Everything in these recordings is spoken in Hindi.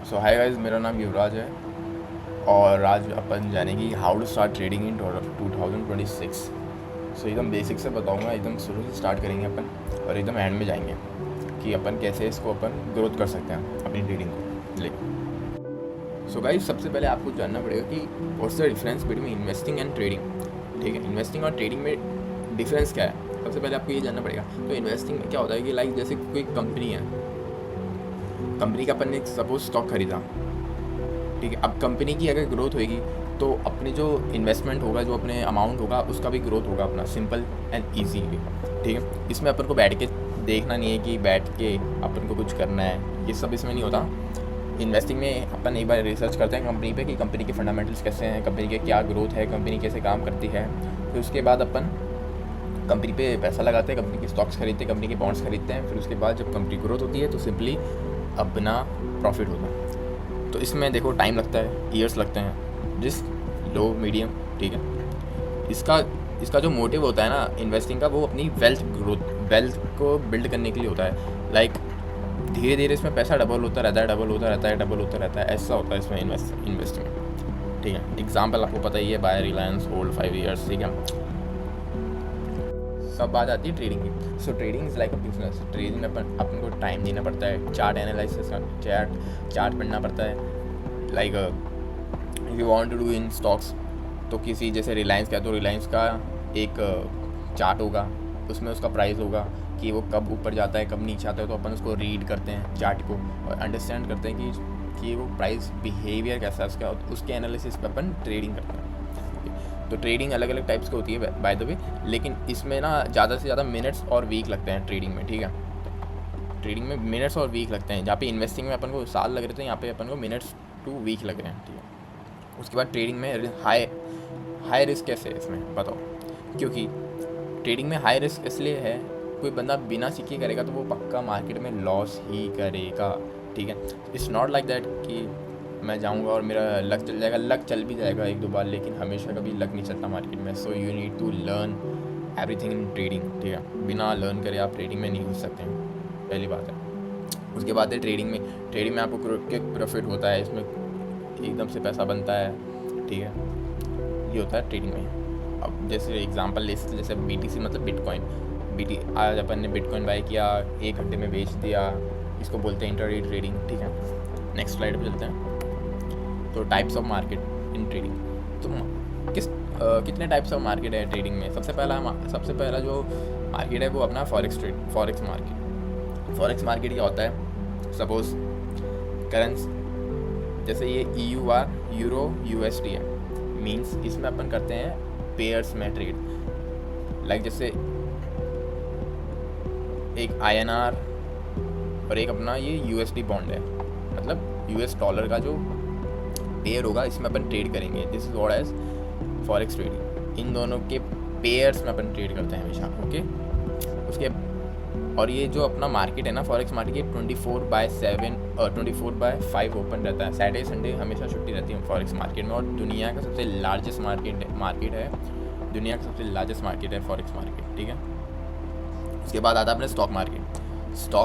सो हाय गाइस, मेरा नाम युवराज है और आज अपन जानेंगे how to start trading in 2026। So एकदम बेसिक से बताऊंगा, एकदम शुरू से स्टार्ट करेंगे अपन और एकदम एंड में जाएंगे कि अपन कैसे इसको अपन ग्रोथ कर सकते हैं अपनी ट्रेडिंग को लेकर। सो गाइस, सबसे पहले आपको जानना पड़ेगा कि what's the difference between investing and trading. ठीक है, इन्वेस्टिंग और ट्रेडिंग में डिफरेंस क्या है, सबसे पहले आपको ये जानना पड़ेगा। तो इन्वेस्टिंग में क्या होता है कि लाइक जैसे कोई कंपनी है, कंपनी का अपन ने सपोज स्टॉक खरीदा, ठीक है। अब कंपनी की अगर ग्रोथ होगी तो अपने जो इन्वेस्टमेंट होगा, जो अपने अमाउंट होगा, उसका भी ग्रोथ होगा अपना, सिंपल एंड ईजी वे। ठीक है, इसमें अपन को बैठ के देखना नहीं है कि बैठ के अपन को कुछ करना है, ये सब इसमें नहीं होता। इन्वेस्टिंग में अपन एक बार रिसर्च करते हैं कंपनी पे कि कंपनी के फंडामेंटल्स कैसे हैं, कंपनी के क्या ग्रोथ है, कंपनी कैसे काम करती है। फिर उसके बाद अपन कंपनी पे पैसा लगाते हैं, कंपनी के स्टॉक्स खरीदते हैं, कंपनी के बॉन्ड्स खरीदते हैं। फिर उसके बाद जब कंपनी ग्रोथ होती है तो सिंपली अपना प्रॉफिट होता है। तो इसमें देखो टाइम लगता है, ईयर्स लगते हैं, जिस लो मीडियम, ठीक है। इसका जो मोटिव होता है ना इन्वेस्टिंग का, वो अपनी वेल्थ को बिल्ड करने के लिए होता है। लाइक धीरे धीरे इसमें पैसा डबल होता रहता है, ऐसा होता है इसमें इन्वेस्टमेंट। ठीक है, एग्जाम्पल आपको पता ही है, बाय रिलायंस, होल्ड 5 ईयर्स, ठीक है। सब बात आती है ट्रेडिंग की। सो trading is like a business. Trading में अपन को टाइम देना पड़ता है, चार्ट एनालिसिस का चार्ट पढ़ना पड़ता है। Like if you want to do in stocks, तो किसी जैसे रिलायंस का, तो रिलायंस का एक चार्ट होगा, उसमें उसका प्राइस होगा कि वो कब ऊपर जाता है, कब नीचे आता है। तो अपन उसको रीड करते हैं चार्ट को और अंडरस्टैंड करते हैं कि वो प्राइस बिहेवियर कैसा है उसका, उसके एनालिसिस पे अपन ट्रेडिंग करते हैं। तो ट्रेडिंग अलग अलग टाइप्स की होती है बाय द वे, लेकिन इसमें ना ज़्यादा से ज़्यादा मिनट्स और वीक लगते हैं ट्रेडिंग में। ठीक है, ट्रेडिंग में मिनट्स और वीक लगते हैं, जहाँ पे इन्वेस्टिंग में अपन को साल लग रहे थे, यहाँ पे अपन को मिनट्स टू वीक लग रहे हैं। ठीक है, उसके बाद ट्रेडिंग में हाई रिस्क कैसे है इसमें बताओ। क्योंकि ट्रेडिंग में हाई रिस्क इसलिए है, कोई बंदा बिना सीखे करेगा तो वो पक्का मार्केट में लॉस ही करेगा। ठीक है, इट्स नॉट लाइक दैट कि मैं जाऊंगा और मेरा लक चल जाएगा। लक चल भी जाएगा एक दो बार, लेकिन हमेशा कभी लक नहीं चलता मार्केट में। So you need to learn everything in trading. ठीक है, बिना लर्न करे आप ट्रेडिंग में नहीं घुस सकते हैं, पहली बात है। उसके बाद है ट्रेडिंग में आपको प्रॉफिट होता है, इसमें एकदम से पैसा बनता है। ठीक है, ये होता है ट्रेडिंग में। अब जैसे एग्जांपल ले सकते, जैसे BTC मतलब बिटकॉइन। आज अपन ने बिटकॉइन बाय किया, 1 घंटे में बेच दिया, इसको बोलते हैं इंट्राडे ट्रेडिंग। ठीक है, नेक्स्ट स्लाइड पे चलते हैं। तो types of market in trading, तो कितने टाइप्स ऑफ मार्केट है ट्रेडिंग में। सबसे पहला जो मार्केट है वो अपना फॉरेक्स मार्केट। फॉरेक्स मार्केट क्या होता है, सपोज करेंसी, जैसे ये EUR, यूरो, USD है, मीन्स इसमें अपन करते हैं पेयर्स में ट्रेड। लाइक जैसे एक INR और एक अपना ये USD बॉन्ड है, मतलब US डॉलर का जो पेयर होगा, इसमें अपन ट्रेड करेंगे। This is what as forex trading. इन दोनों के पेयर्स में अपन ट्रेड करते हैं हमेशा। ओके, उसके और ये जो अपना मार्केट है ना फॉरेक्स मार्केट, ये 24/5 ओपन रहता है। सैटरडे संडे हमेशा छुट्टी रहती है फॉरेक्स मार्केट में, और दुनिया का सबसे लार्जेस्ट मार्केट है फॉरेक्स मार्केट। ठीक है, उसके बाद आता है अपने स्टॉक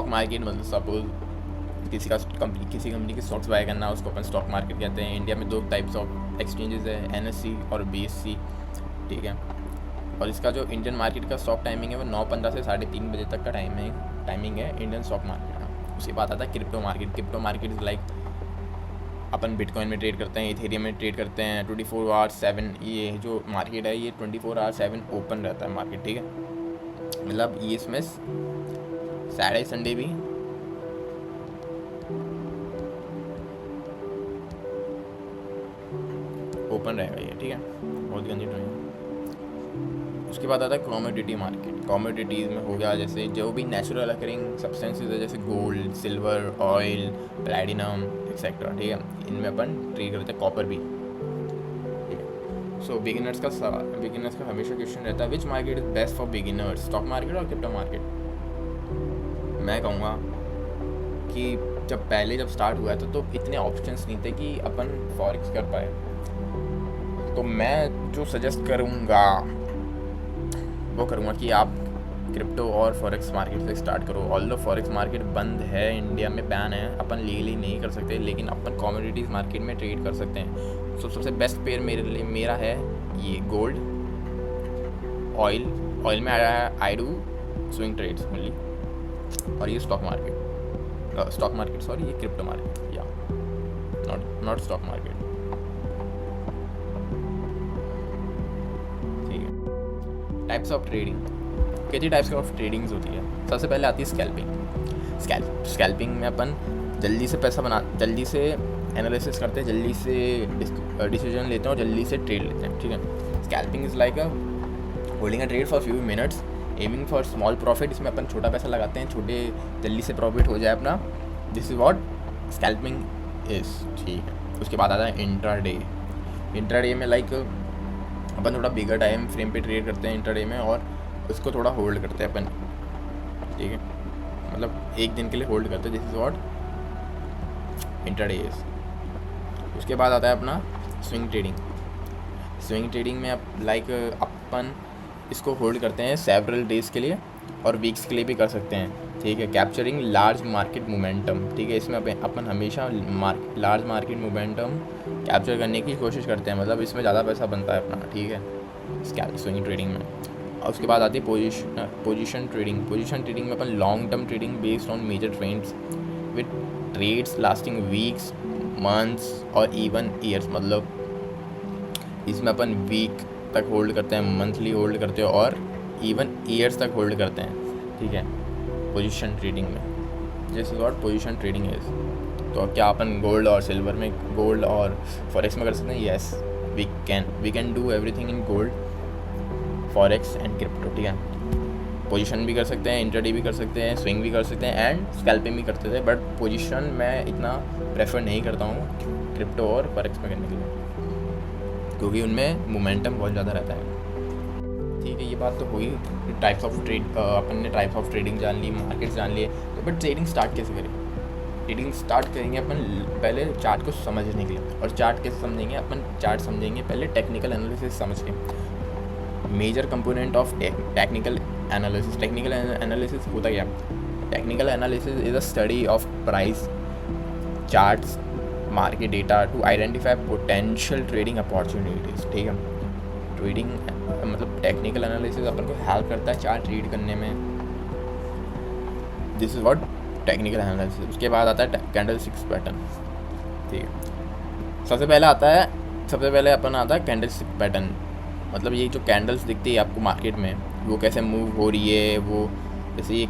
मार्केट मतलब सपोज किसी कंपनी के स्टॉक्स बाय करना, उसको अपन स्टॉक मार्केट कहते हैं। इंडिया में 2 टाइप्स ऑफ एक्सचेंजेस है, NSE और BSE। ठीक है, और इसका जो इंडियन मार्केट का स्टॉक टाइमिंग है वो 9:15 से 3:30 बजे तक का टाइमिंग है इंडियन स्टॉक मार्केट का। उसके बाद आता है crypto market is like upon bitcoin में ट्रेड करते हैं, इथेरियम में ट्रेड करते हैं। 24/7 ये जो मार्केट है ये 24/7 ओपन रहता है मार्केट। ठीक है, मतलब ये इसमें सैटरडे संडे भी ओपन रहेगा ये। ठीक है, बहुत गंदी ड्राइंग। उसके बाद आता है कमोडिटी मार्केट। कमोडिटीज़ में हो गया जैसे जो भी नेचुरल अकरिंग सब्सटेंसेस है, जैसे gold, silver, oil, platinum etcetera. ठीक है, इनमें अपन ट्रेड करते हैं, कॉपर भी। ठीक है, सो बिगिनर्स का हमेशा क्वेश्चन रहता है, which market is best for beginners, stock market और क्रिप्टो मार्केट। मैं कहूँगा कि जब स्टार्ट हुआ था तो इतने ऑप्शंस नहीं थे कि अपन फॉरेक्स कर पाए। तो मैं जो सजेस्ट करूँगा वो करूँगा कि आप क्रिप्टो और फॉरेक्स मार्केट से स्टार्ट करो। ऑल्दो फॉरेक्स मार्केट बंद है, इंडिया में बैन है, अपन लीगली नहीं कर सकते, लेकिन अपन कमोडिटीज़ मार्केट में ट्रेड कर सकते हैं। सबसे बेस्ट पेयर मेरे लिए मेरा है ये गोल्ड, ऑयल में I do swing trades only, और ये स्टॉक मार्केट सॉरी, ये क्रिप्टो मार्केट, या नॉट स्टॉक मार्केट। ठीक है, टाइप्स ऑफ ट्रेडिंग, कितनी टाइप्स ऑफ ट्रेडिंग्स होती है। सबसे पहले आती है स्कैल्पिंग में अपन जल्दी से पैसा जल्दी से एनालिसिस करते हैं, जल्दी से डिसीजन लेते हैं और जल्दी से ट्रेड लेते हैं। ठीक है, scalping is like holding a trade for few minutes aiming for small profit. इसमें अपन छोटा पैसा लगाते हैं, जल्दी से प्रॉफिट हो जाए अपना। This is what scalping is. ठीक है, उसके बाद आता है इंट्राडे में लाइक अपन थोड़ा बिगर टाइम फ्रेम पे ट्रेड करते हैं इंट्राडे में, और उसको थोड़ा होल्ड करते हैं अपन। ठीक है, मतलब एक दिन के लिए होल्ड करते हैं। This is what intraday is. उसके बाद आता है अपना स्विंग ट्रेडिंग में अपन इसको होल्ड करते हैं सेवरल डेज के लिए और वीक्स के लिए भी कर सकते हैं। ठीक है, कैप्चरिंग लार्ज मार्केट मोमेंटम। ठीक है, इसमें अपन हमेशा लार्ज मार्केट मोमेंटम कैप्चर करने की कोशिश करते हैं, मतलब इसमें ज़्यादा पैसा बनता है अपना। ठीक है, स्विंग ट्रेडिंग में। और उसके बाद आती है पोजीशन ट्रेडिंग में अपन long term trading based on major trends with trades lasting weeks, months और इवन ईयर्स। मतलब इसमें अपन वीक तक होल्ड करते हैं, मंथली होल्ड करते हैं और इवन ईयर्स तक होल्ड करते हैं। ठीक है, पोजीशन ट्रेडिंग में। This is what position trading is. तो क्या अपन गोल्ड और फॉरेक्स में कर सकते हैं? Yes, we can do everything in gold, forex and crypto. ठीक है, पोजीशन भी कर सकते हैं, इंट्राडे भी कर सकते हैं, स्विंग भी कर सकते हैं एंड स्कैल्पिंग भी करते थे। बट पोजीशन मैं इतना प्रेफर नहीं करता हूँ क्रिप्टो और फॉरेक्स में करने के लिए, क्योंकि उनमें मोमेंटम बहुत ज़्यादा रहता है। ठीक है, ये बात तो हुई टाइप्स ऑफ ट्रेड। अपन ने टाइप्स ऑफ ट्रेडिंग जान ली, मार्केट्स जान लिए, तो बट ट्रेडिंग स्टार्ट कैसे करें? ट्रेडिंग स्टार्ट करेंगे अपन पहले चार्ट को समझने के लिए। और चार्ट कैसे समझेंगे? अपन चार्ट समझेंगे पहले टेक्निकल एनालिसिस समझ के। Major component of technical analysis होता क्या? Technical analysis is a study of price, charts, market data to identify potential trading opportunities. ठीक है, ट्रेडिंग मतलब टेक्निकल एनालिसिस अपन को हेल्प करता है चार्ट रीड करने में। This is what technical analysis. उसके बाद आता है कैंडलस्टिक्स पैटर्न। ठीक है, सबसे पहले अपन आता है कैंडलस्टिक पैटर्न। मतलब ये जो कैंडल्स दिखती है आपको मार्केट में, वो कैसे मूव हो रही है। वो जैसे ये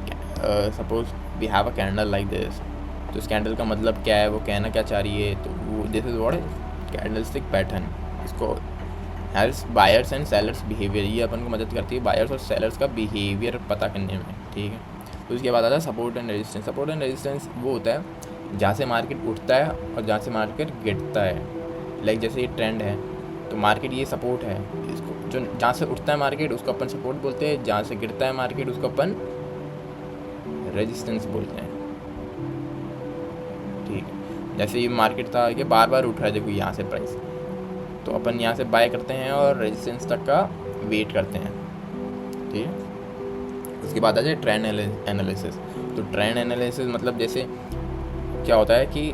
suppose we have a candle like this, तो इस कैंडल का मतलब क्या है, वो कहना क्या चाह रही है, तो वो this is what candlestick pattern. इसको helps buyers and sellers behaviour, ये अपन को मदद करती है बायर्स और सेलर्स का बिहेवियर पता करने में। ठीक है, तो उसके बाद आता है सपोर्ट एंड रेजिस्टेंस। वो होता है जहाँ से मार्केट उठता है और जहाँ से मार्केट गिरता है। लाइक जैसे ये ट्रेंड है तो मार्केट ये सपोर्ट है, इसको जो जहाँ से उठता है मार्केट उसको अपन सपोर्ट बोलते हैं, जहाँ से गिरता है मार्केट उसको अपन रेजिस्टेंस बोलते हैं। ठीक है, जैसे ये मार्केट था कि बार बार उठ रहा है, देखो यहाँ से प्राइस, तो अपन यहाँ से बाय करते हैं और रेजिस्टेंस तक का वेट करते हैं। ठीक है, उसके बाद आ जाए ट्रेंड एनालिसिस। तो ट्रेंड एनालिसिस मतलब जैसे क्या होता है कि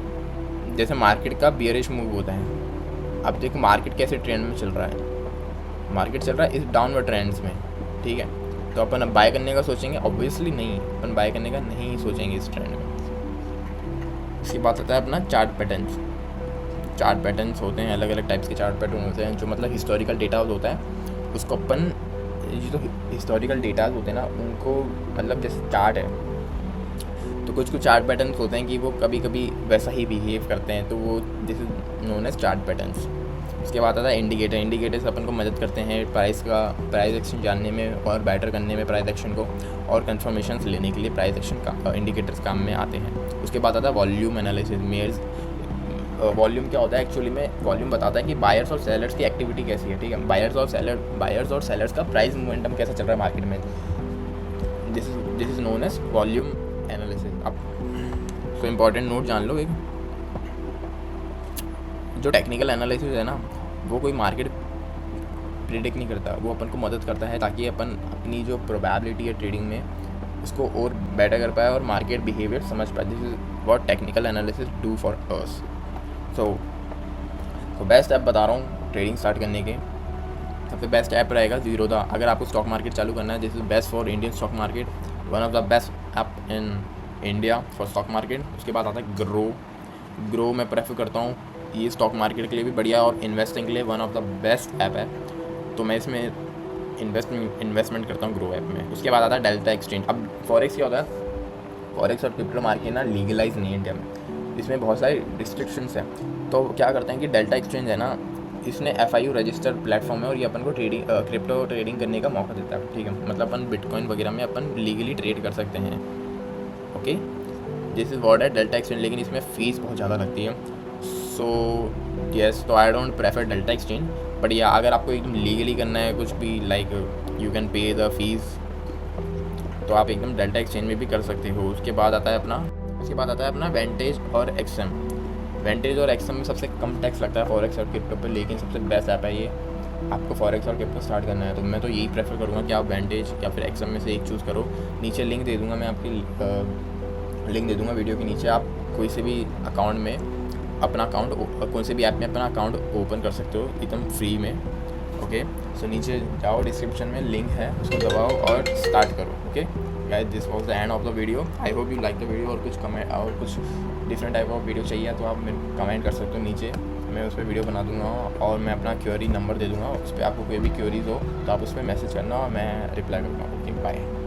जैसे मार्केट का बियरिश मूव होता है। अब देखो मार्केट कैसे ट्रेंड में चल रहा है, मार्केट चल रहा है इस डाउनवर्ड ट्रेंड्स में। ठीक है, तो अपन अब बाय करने का सोचेंगे? ऑब्वियसली नहीं, अपन बाय करने का नहीं सोचेंगे इस ट्रेंड में। इसके बाद आता है अपना चार्ट पैटर्न्स होते हैं, अलग अलग टाइप्स के चार्ट पैटर्न होते हैं, जो मतलब हिस्टोरिकल डेटा होता है उसको अपन, ये जो हिस्टोरिकल डेटाज होते हैं ना उनको, मतलब जैसे चार्ट है तो कुछ चार्ट पैटर्न्स होते हैं कि वो कभी कभी वैसा ही बिहेव करते हैं, तो वो this is known as chart patterns. उसके बाद आता है इंडिकेटर्स अपन को मदद करते हैं प्राइस एक्शन जानने में और बेटर करने में प्राइस एक्शन को, और कंफर्मेशंस लेने के लिए प्राइस एक्शन का इंडिकेटर्स काम में आते हैं। उसके बाद आता है वॉल्यूम एनालिसिस। वॉल्यूम क्या होता है? एक्चुअली में वॉल्यूम बताता है कि बायर्स और सेलर्स की एक्टिविटी कैसी है। ठीक है, बायर्स और सेलर्स का प्राइस मोमेंटम कैसा चल रहा है मार्केट में। This is known as volume analysis. अब तो इम्पॉर्टेंट नोट जान लो, एक जो टेक्निकल एनालिसिस है ना, वो कोई मार्केट प्रिडिक्ट नहीं करता, वो अपन को मदद करता है ताकि अपन अपनी जो प्रोबेबिलिटी है ट्रेडिंग में उसको और बेटर कर पाए और मार्केट बिहेवियर समझ पाए। This is what technical analysis do for us. So best app बता रहा हूँ ट्रेडिंग स्टार्ट करने के। सबसे बेस्ट ऐप रहेगा ज़ीरोधा। अगर आपको स्टॉक मार्केट चालू करना है, this is best for Indian stock market, one of the best app in India for stock market. उसके बाद आता है ग्रो मैं प्रेफर करता हूँ, ये स्टॉक मार्केट के लिए भी बढ़िया और इन्वेस्टिंग के लिए one of the best app है, तो मैं इसमें इन्वेस्टमेंट करता हूँ ग्रो ऐप में। उसके बाद आता है डेल्टा एक्सचेंज। अब फॉरेक्स क्या होता है, फॉरेक्स और क्रिप्टो मार्केट ना लीगलाइज नहीं है इंडिया में, इसमें बहुत सारे रिस्ट्रिक्शंस हैं। तो क्या करते हैं कि डेल्टा एक्सचेंज है ना, इसने FIU रजिस्टर्ड प्लेटफॉर्म है और ये अपन को क्रिप्टो ट्रेडिंग करने का मौका देता है, ठीक है। मतलब अपन बिटकॉइन वगैरह में अपन लीगली ट्रेड कर सकते हैं, ओके। दिस इज़ व्हाट है डेल्टा एक्सचेंज, लेकिन इसमें फ़ीस बहुत ज़्यादा लगती है। सो यस, तो I don't prefer delta exchange, but या अगर आपको एकदम लीगली करना है कुछ भी, like you can pay the fees, तो आप एकदम डेल्टा एक्सचेंज में भी कर सकते हो। उसके बाद आता है अपना वेंटेज और XM। वेंटेज और XM में सबसे कम टैक्स लगता है फॉरेक्स और क्रिप्टो पर, लेकिन सबसे बेस्ट ऐप है ये। आपको फॉरेक्स और क्रिप्टो स्टार्ट करना है तो मैं तो यही प्रेफर करूँगा कि आप वेंटेज या फिर XM में से एक चूज़ करो। नीचे लिंक दे दूँगा मैं, आपकी लिंक दे दूँगा वीडियो के नीचे। आप कोई से भी अकाउंट में अपना अकाउंट, कोई से भी ऐप में अपना अकाउंट ओपन कर सकते हो एकदम फ्री में, ओके। सो नीचे जाओ, डिस्क्रिप्शन में लिंक है, उसको दबाओ और स्टार्ट करो, okay guys. This was the end of the video. I hope you like the video. और कुछ कमेंट और कुछ डिफरेंट टाइप ऑफ वीडियो चाहिए तो आप मेरे कमेंट कर सकते हो नीचे, मैं उस पर वीडियो बना दूंगा और मैं अपना क्वेरी नंबर दे दूंगा, उस पर आपको कोई भी क्वेरीज हो तो आप उस पर मैसेज करना और मैं रिप्लाई करूँगा। Okay, bye.